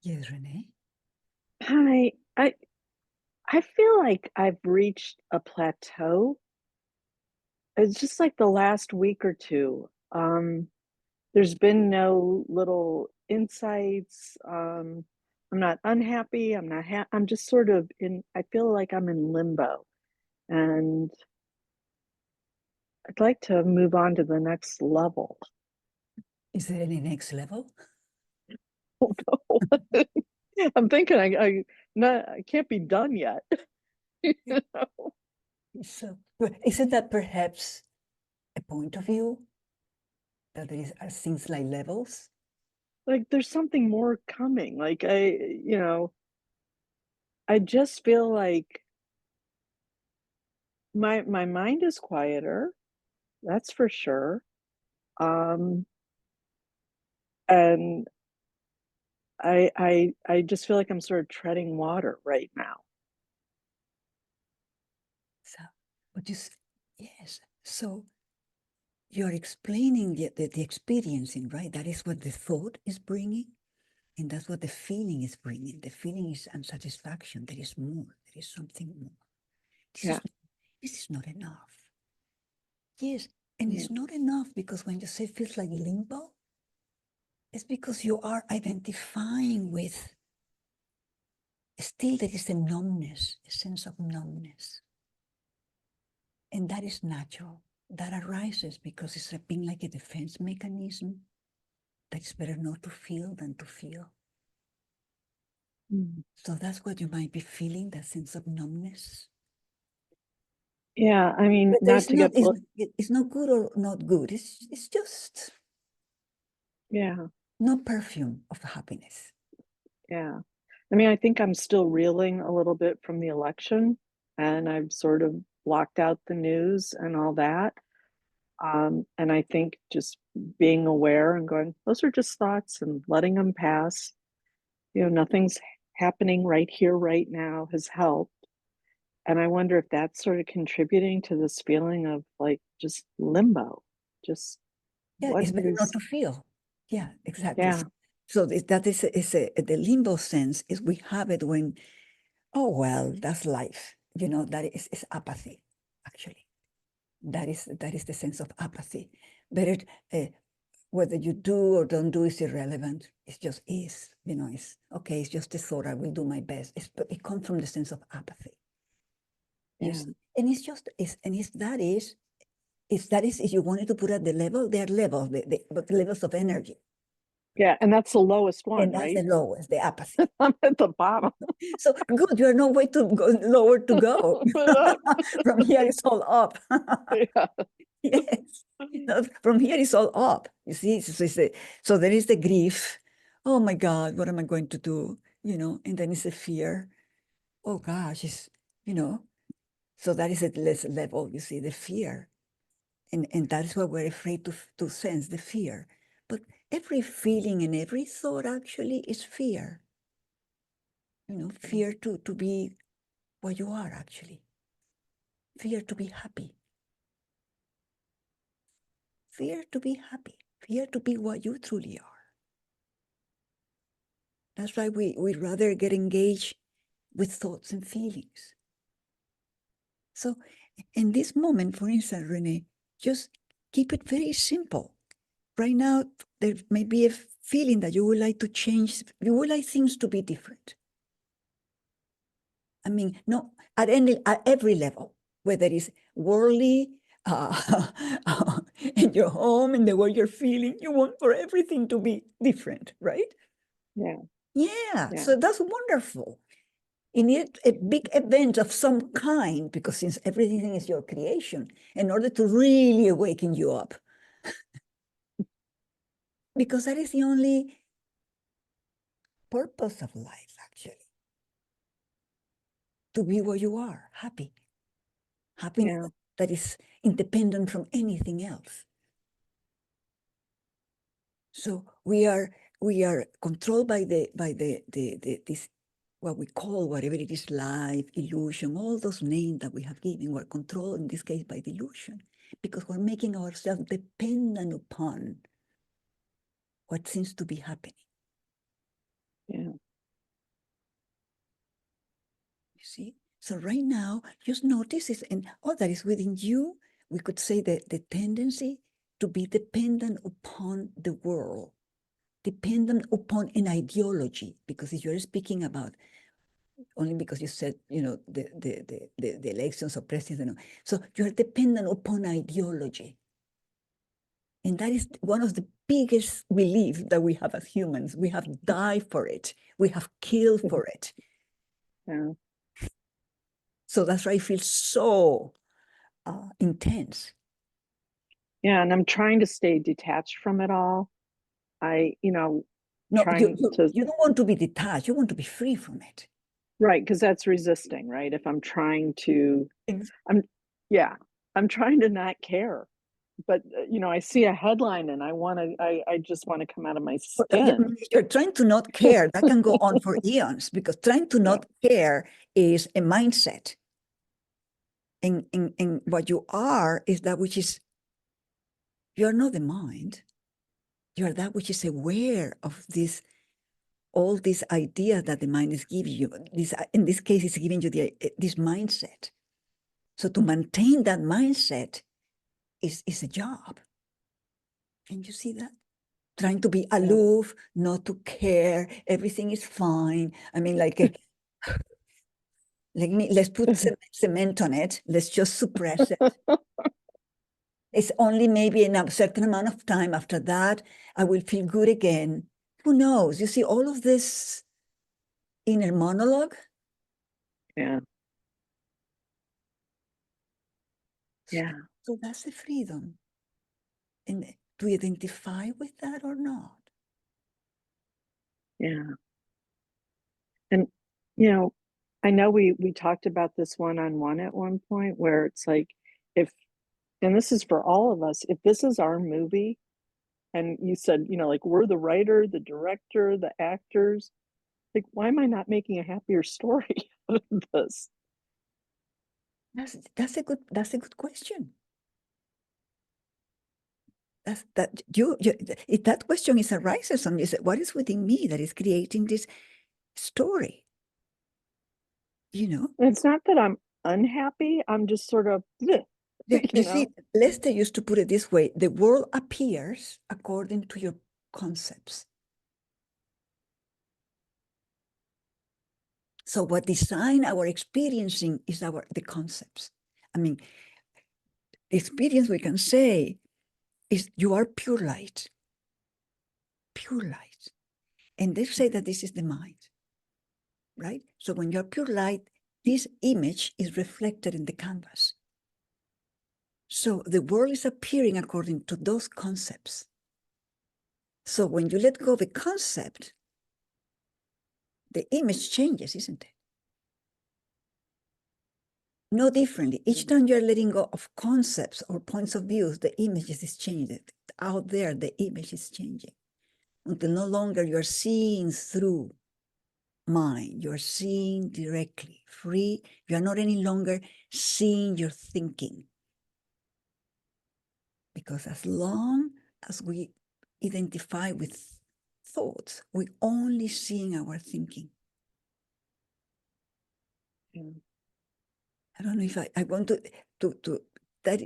Yes, Renee. Hi, I feel like I've reached a plateau. It's just like the last week or two. There's been no little insights. I'm not unhappy. I'm just sort of I feel like I'm in limbo, and I'd like to move on to the next level. Is there any next level? Oh, no. I'm thinking I can't be done yet. You know? So, isn't that perhaps a point of view that there are things like levels? Like there's something more coming. Like I just feel like my mind is quieter, that's for sure. Um, and I just feel like I'm sort of treading water right now. So, but yes. So you're explaining the experiencing, right? That is what the thought is bringing, and that's what the feeling is bringing. The feeling is unsatisfaction. There is more. There is something more. This Yeah. is this is not enough. Yes, and Yeah. it's not enough because when you say it feels like limbo, it's because you are identifying with, still there is a numbness, a sense of numbness. And that is natural. That arises because it's being like a defense mechanism that it's better not to feel than to feel. Mm. So that's what you might be feeling, that sense of numbness. Yeah, I mean, But not to get it's not good or not good. It's just yeah, no perfume of happiness. yeah. I mean, I think I'm still reeling a little bit from the election, and I've sort of blocked out the news and all that. And I think just being aware and going, those are just thoughts and letting them pass. Nothing's happening right here, right now has helped. And I wonder if that's sort of contributing to this feeling of like just limbo. Just Yeah, what it's better not is, to feel. Yeah, exactly. yeah, So that is the limbo sense is we have it when, oh, well, that's life. That is apathy, actually. That is the sense of apathy. Better, uh, whether you do or don't do is irrelevant. It just is, it's okay. It's just a thought. I will do my best. It comes from the sense of apathy. You yeah, see? And it's just, if you wanted to put at the level, there are levels, but levels of energy. yeah. And that's the lowest one, And that's the right? lowest, the apathy. I'm at the bottom. So good, you're no way to go lower to go. From here it's all up. Yeah. Yes. No, from here it's all up. You see, so there is the grief. Oh my God, what am I going to do? And then it's the fear. Oh gosh, so that is at less level, you see, the fear. And that is what we're afraid to sense, the fear. But every feeling and every thought actually is fear. Fear to be what you are actually. Fear to be happy. Fear to be happy. Fear to be what you truly are. That's why we rather get engaged with thoughts and feelings. So in this moment, for instance, Renee, just keep it very simple. Right now, there may be a feeling that you would like to change, you would like things to be different. I mean, no, at every level, whether it's worldly, in your home, in the way you're feeling, you want for everything to be different, right? Yeah. Yeah, Yeah. so that's wonderful. You need a big event of some kind, because since everything is your creation, in order to really awaken you up. Because that is the only purpose of life, actually. To be where you are, happy. Happiness Yeah. that is independent from anything else. So we are controlled by this, what we call, whatever it is, life, illusion, all those names that we have given. We're controlled in this case by delusion, because we're making ourselves dependent upon what seems to be happening. Yeah. See? So right now, just notice this, and all that is within you. We could say that the tendency to be dependent upon the world, dependent upon an ideology, because if you're speaking about, only because you said, you know, the elections of president, so you're dependent upon ideology. And that is one of the biggest beliefs that we have as humans. We have died for it. We have killed for it. Yeah. So that's why it feels so intense. Yeah, and I'm trying to stay detached from it all. No, trying to, you don't want to be detached. You want to be free from it. right, because that's resisting, right? If I'm trying to, Exactly. I'm trying to not care. But I see a headline and I just want to come out of my skin. You're trying to not care. That can go on for eons, because trying to not care is a mindset. And what you are is that which is, you're not the mind. You're that which is aware of this, all these ideas that the mind is giving you. This, in this case, it's giving you this mindset. So to maintain that mindset is a job. Can you see that? Trying to be aloof, not to care, everything is fine. I mean, like, let's put cement on it. Let's just suppress it. It's only maybe in a certain amount of time. After that, I will feel good again. Who knows? You see all of this inner monologue. Yeah. Yeah. So that's the freedom. And to identify with that or not. Yeah. And, I know we talked about this one-on-one at one point where it's like, and this is for all of us, if this is our movie, and you said, like, we're the writer, the director, the actors, like, why am I not making a happier story out of this? That's a good question. If that question arises on you, what is within me that is creating this story? It's not that I'm unhappy. I'm just sort of, You see, Lester used to put it this way: the world appears according to your concepts. So what design our experiencing is the concepts. I mean, the experience, we can say, is you are pure light. Pure light. And they say that this is the mind, right? So when you're pure light, this image is reflected in the canvas. So the world is appearing according to those concepts. So when you let go of a concept, the image changes, isn't it? No differently. Each time you're letting go of concepts or points of views, the image is changing. Out there, the image is changing. Until no longer you're seeing through mind, you're seeing directly, free. You're not any longer seeing your thinking. Because as long as we identify with thoughts, we're only seeing our thinking. I don't know if I want to that,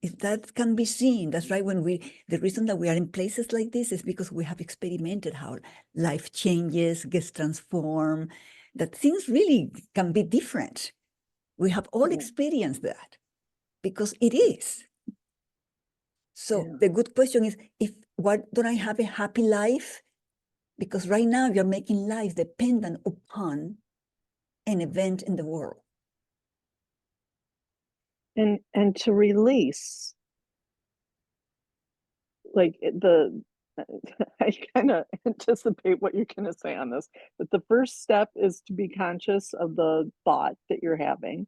if that can be seen. That's right. The reason that we are in places like this is because we have experimented how life changes, gets transformed, that things really can be different. We have all experienced that because it is. So the good question is, why don't I have a happy life? Because right now you're making life dependent upon an event in the world. And to release, like, I kind of anticipate what you're going to say on this, but the first step is to be conscious of the thought that you're having,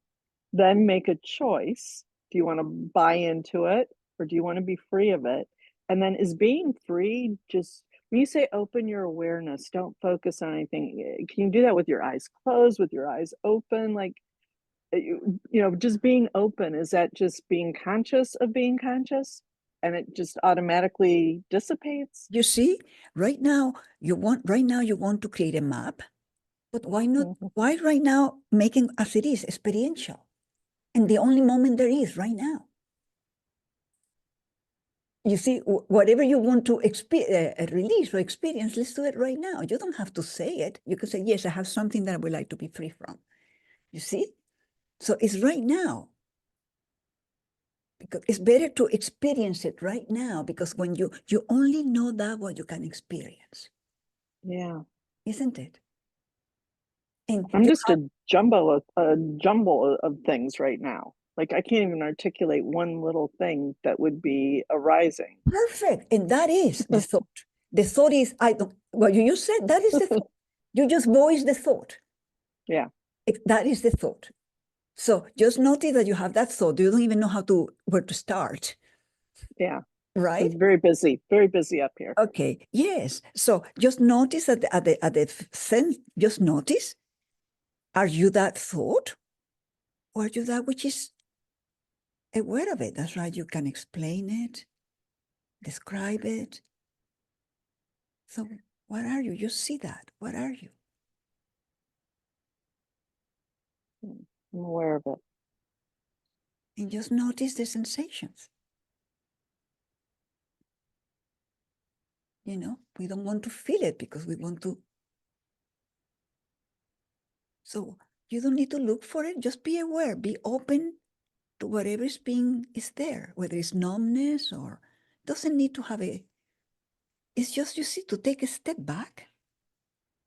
then make a choice. Do you want to buy into it, or do you want to be free of it? And then, is being free just, when you say open your awareness, don't focus on anything, can you do that with your eyes closed, with your eyes open? Like, just being open, is that just being conscious of being conscious and it just automatically dissipates? You see, right now you want to create a map But why not? Why right now making as it is experiential, and the only moment there is right now? You see, whatever you want to release or experience, let's do it right now. You don't have to say it. You can say, yes, I have something that I would like to be free from. You see? So it's right now. Because it's better to experience it right now, because when you only know that what you can experience. Yeah. Isn't it? And I'm just a jumble of things right now. Like I can't even articulate one little thing that would be arising. Perfect. And that is the thought. The thought is, what you said, that is the thought. You just voice the thought. Yeah. That is the thought. So just notice that you have that thought. You don't even know where to start. Yeah. Right? It's very busy up here. Okay. Yes. So just notice that at the sense, just notice, are you that thought? Or are you that which is aware of it? That's right. You can explain it, describe it. So what are you? You see that. What are you? I'm aware of it. And just notice the sensations. You know, we don't want to feel it because we want to. So you don't need to look for it. Just be aware, be open to whatever is there, whether it's numbness or doesn't need to have a. It's just, you see, to take a step back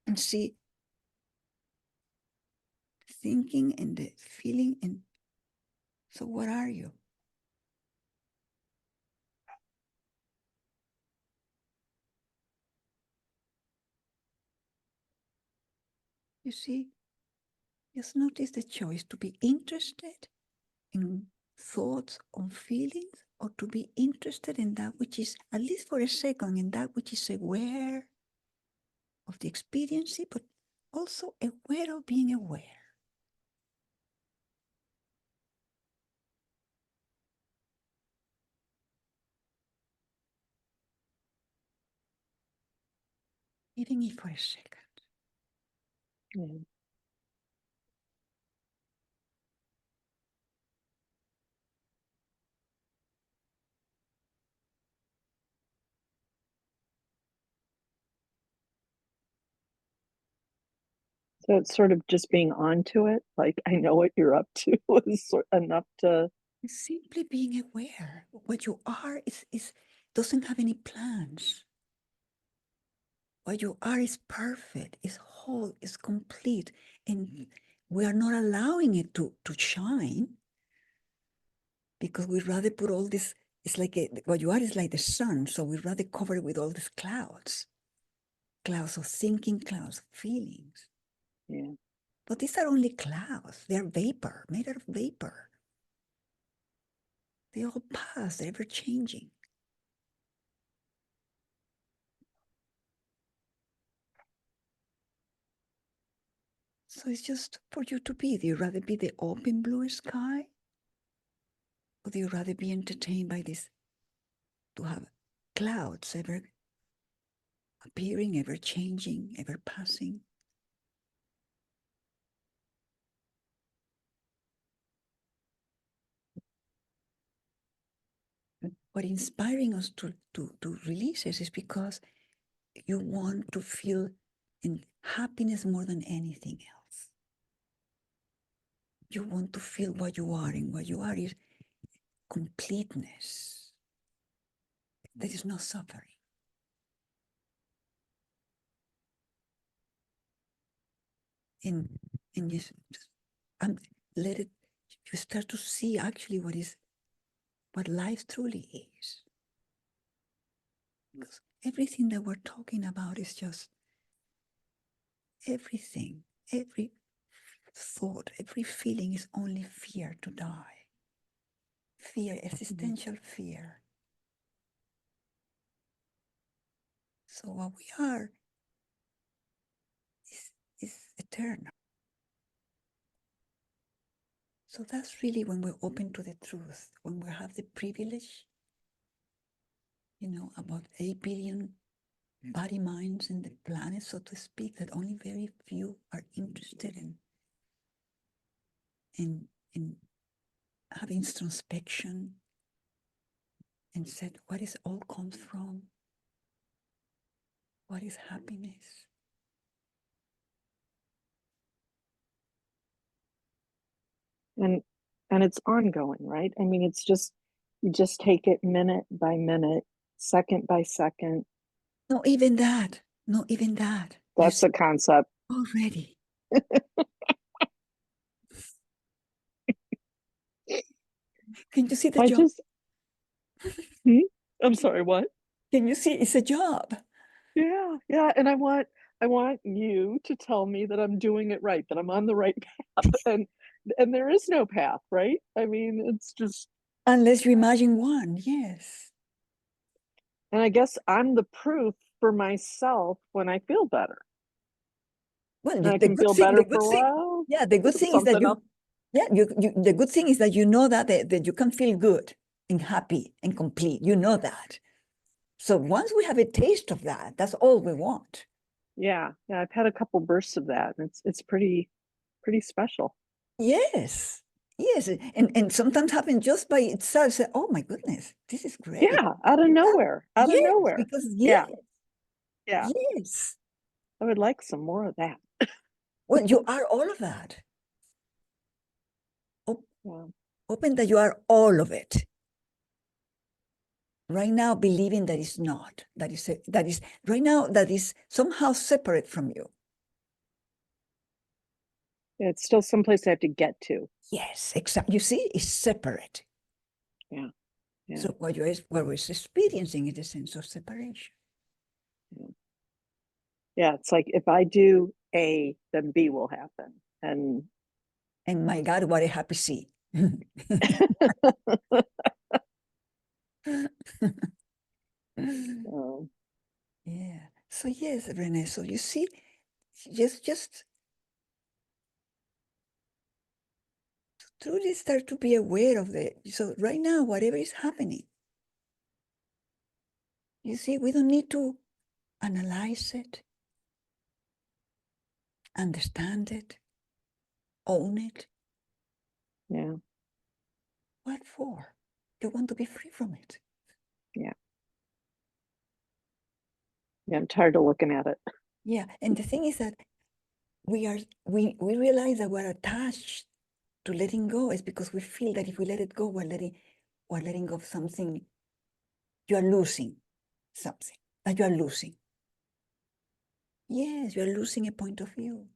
and see thinking and the feeling. And so what are you? You see, just notice the choice to be interested in thoughts on feelings, or to be interested in that which is, at least for a second, in that which is aware of the experience, but also aware of being aware. Even if for a second. Yeah. So it's sort of just being onto it. Like, I know what you're up to is enough to. Simply being aware. What you are is doesn't have any plans. What you are is perfect, is whole, is complete. And we are not allowing it to shine, because we'd rather put all this, it's like what you are is like the sun. So we'd rather cover it with all these clouds of thinking, clouds of feelings. Yeah. But these are only clouds. They're vapor, made out of vapor. They all pass, they're ever changing. So it's just for you to be. Do you rather be the open blue sky? Or do you rather be entertained by this, to have clouds ever appearing, ever changing, ever passing? What inspiring us to release this is because you want to feel in happiness more than anything else. You want to feel what you are, and what you are is completeness. There is no suffering. And you let it, you start to see actually what life truly is. Because everything that we're talking about is just everything, every thought, every feeling is only fear to die. Fear, existential fear. So what we are is eternal. So that's really when we're open to the truth, when we have the privilege, about 8 billion body minds in the planet, so to speak, that only very few are interested in having introspection and said, what is all comes from? What is happiness? And it's ongoing, right? I mean, it's just, you just take it minute by minute, second by second. Not even that. Not even that. That's the concept. Already. Can you see the job? I'm sorry, what? Can you see it's a job? Yeah. And I want you to tell me that I'm doing it right, that I'm on the right path. And there is no path, right? I mean, it's just, unless you imagine one, yes. And I guess I'm the proof for myself when I feel better. Well, and I can feel better for a while. Yeah, the good thing is that the good thing is that you know that you can feel good and happy and complete. You know that. So once we have a taste of that, that's all we want. Yeah, I've had a couple bursts of that, and it's pretty special. Yes, and sometimes happen just by itself. Say, oh my goodness, this is great. Yeah, out of nowhere, Because yeah. Yes, I would like some more of that. well, you are all of that. Open that you are all of it. Right now, believing that is not, that is right now, that is somehow separate from you. It's still someplace I have to get to. Yes, exactly. You see, it's separate. Yeah. So what we're experiencing is a sense of separation. Yeah, it's like if I do A, then B will happen. And my God, what a happy sea. Yeah. So yes, Renee. So you see, just truly start to be aware of it. So right now, whatever is happening, you see, we don't need to analyze it, understand it, own it. Yeah. What for? You want to be free from it. Yeah, I'm tired of looking at it. Yeah, and the thing is that we realize that we're attached to letting go is because we feel that if we let it go, we're letting go of something. You are losing something, that you are losing. Yes, you are losing a point of view.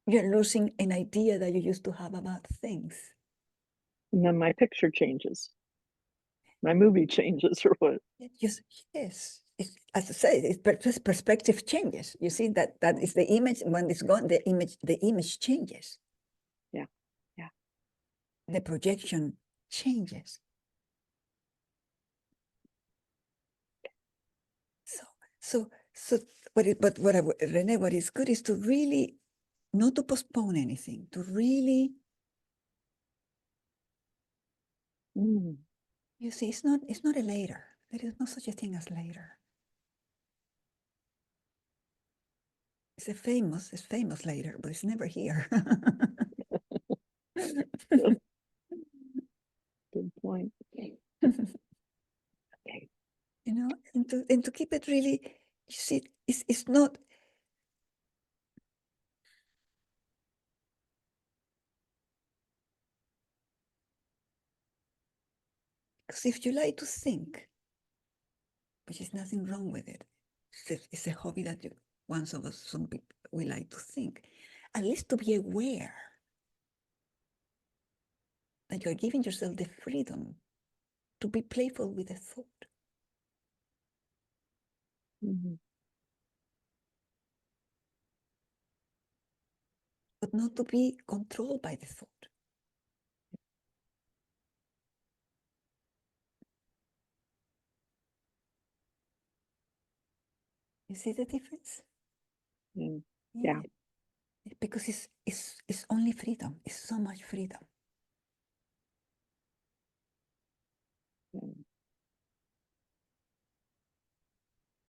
You're losing an idea that you used to have about things. And then my picture changes. My movie changes or what? Yes. As I say, perspective changes. You see that is the image. When it's gone, the image changes. Yeah. The projection changes. Renee, what is good is to really not to postpone anything, to really, you see, it's not a later. There is no such a thing as later. It's famous later, but it's never here. Good point. Okay. You know, and to keep it really, you see, it's not. Because if you like to think, which is nothing wrong with it, it's a hobby that some people, we like to think, at least to be aware that you're giving yourself the freedom to be playful with the thought. But not to be controlled by the thought. You see the difference? Yeah. Because it's only freedom. It's so much freedom.